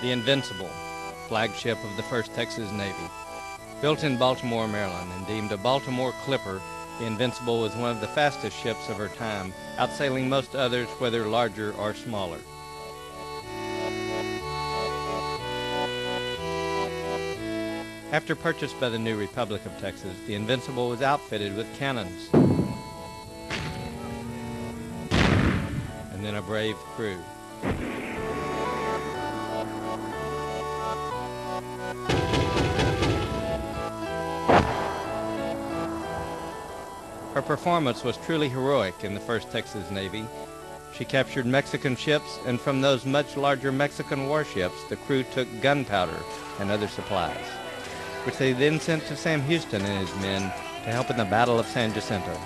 The Invincible, flagship of the 1st Texas Navy. Built in Baltimore, Maryland, and deemed a Baltimore Clipper, the Invincible was one of the fastest ships of her time, outsailing most others, whether larger or smaller. After purchased by the new Republic of Texas, the Invincible was outfitted with cannons and then a brave crew. Her performance was truly heroic in the 1st Texas Navy. She captured Mexican ships, and from those much larger Mexican warships, the crew took gunpowder and other supplies, which they then sent to Sam Houston and his men to help in the Battle of San Jacinto.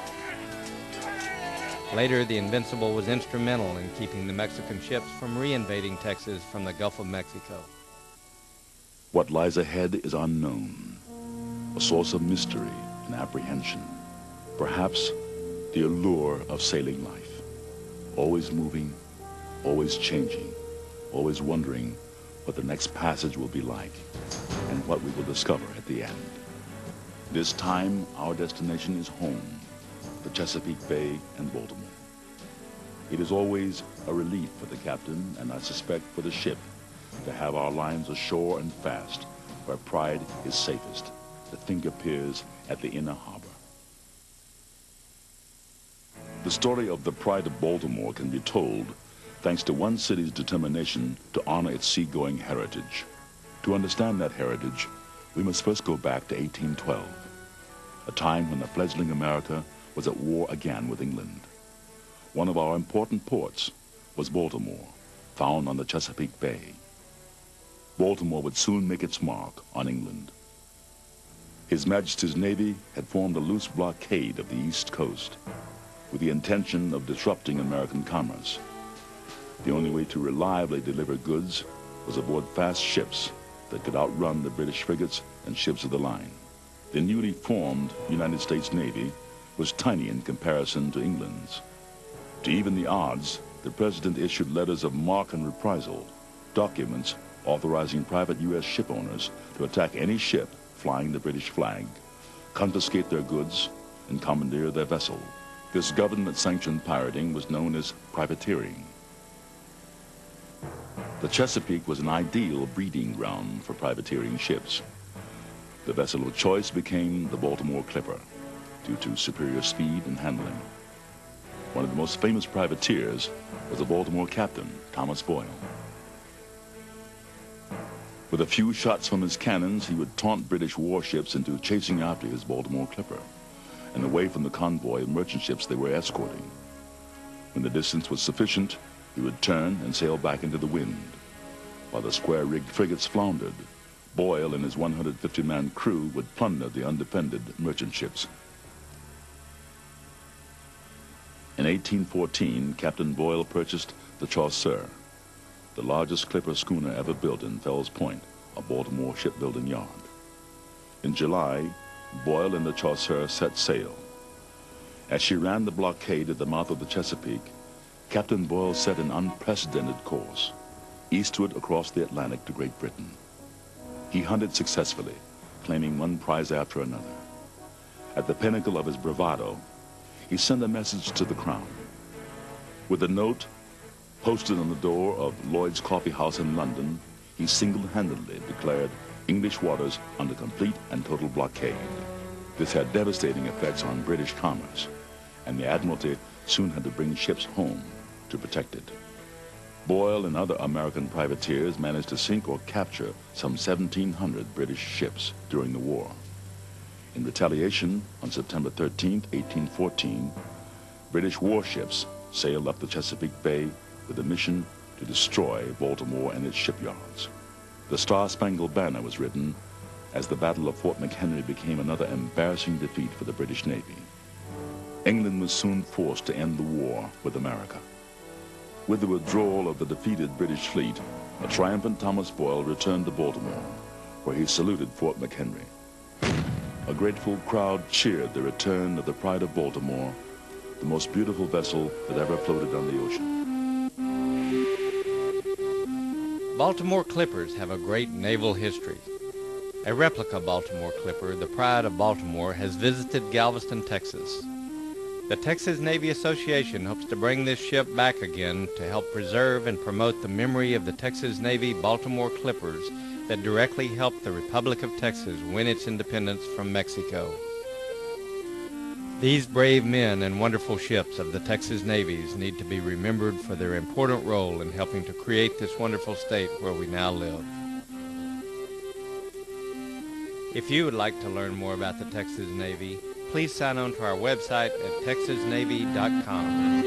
Later, the Invincible was instrumental in keeping the Mexican ships from reinvading Texas from the Gulf of Mexico. What lies ahead is unknown, a source of mystery and apprehension. Perhaps the allure of sailing life, always moving, always changing, always wondering what the next passage will be like and what we will discover at the end. This time, our destination is home, the Chesapeake Bay and Baltimore. It is always a relief for the captain, and I suspect for the ship, to have our lines ashore and fast, where pride is safest, the finger piers at the inner harbor. The story of the Pride of Baltimore can be told thanks to one city's determination to honor its seagoing heritage. To understand that heritage, we must first go back to 1812, a time when the fledgling America was at war again with England. One of our important ports was Baltimore, found on the Chesapeake Bay. Baltimore would soon make its mark on England. His Majesty's Navy had formed a loose blockade of the East Coast with the intention of disrupting American commerce. The only way to reliably deliver goods was aboard fast ships that could outrun the British frigates and ships of the line. The newly formed United States Navy was tiny in comparison to England's. To even the odds, the President issued letters of marque and reprisal, documents authorizing private U.S. ship owners to attack any ship flying the British flag, confiscate their goods, and commandeer their vessel. This government-sanctioned pirating was known as privateering. The Chesapeake was an ideal breeding ground for privateering ships. The vessel of choice became the Baltimore Clipper due to superior speed and handling. One of the most famous privateers was the Baltimore captain, Thomas Boyle. With a few shots from his cannons, he would taunt British warships into chasing after his Baltimore Clipper and away from the convoy of merchant ships they were escorting. When the distance was sufficient, he would turn and sail back into the wind. While the square-rigged frigates floundered, Boyle and his 150-man crew would plunder the undefended merchant ships. In 1814, Captain Boyle purchased the Chaucer, the largest clipper schooner ever built in Fells Point, a Baltimore shipbuilding yard. In July, Boyle and the Chaucer set sail. As she ran the blockade at the mouth of the Chesapeake, Captain Boyle set an unprecedented course, eastward across the Atlantic to Great Britain. He hunted successfully, claiming one prize after another. At the pinnacle of his bravado, he sent a message to the Crown. With a note posted on the door of Lloyd's Coffee House in London, he single-handedly declared English waters under complete and total blockade. This had devastating effects on British commerce, and the Admiralty soon had to bring ships home to protect it. Boyle and other American privateers managed to sink or capture some 1,700 British ships during the war. In retaliation, on September 13, 1814, British warships sailed up the Chesapeake Bay with a mission to destroy Baltimore and its shipyards. The Star-Spangled Banner was written as the Battle of Fort McHenry became another embarrassing defeat for the British Navy. England was soon forced to end the war with America. With the withdrawal of the defeated British fleet, a triumphant Thomas Boyle returned to Baltimore, where he saluted Fort McHenry. A grateful crowd cheered the return of the Pride of Baltimore, the most beautiful vessel that ever floated on the ocean. Baltimore Clippers have a great naval history. A replica Baltimore Clipper, the Pride of Baltimore, has visited Galveston, Texas. The Texas Navy Association hopes to bring this ship back again to help preserve and promote the memory of the Texas Navy Baltimore Clippers that directly helped the Republic of Texas win its independence from Mexico. These brave men and wonderful ships of the Texas Navies need to be remembered for their important role in helping to create this wonderful state where we now live. If you would like to learn more about the Texas Navy, please sign on to our website at texasnavy.com.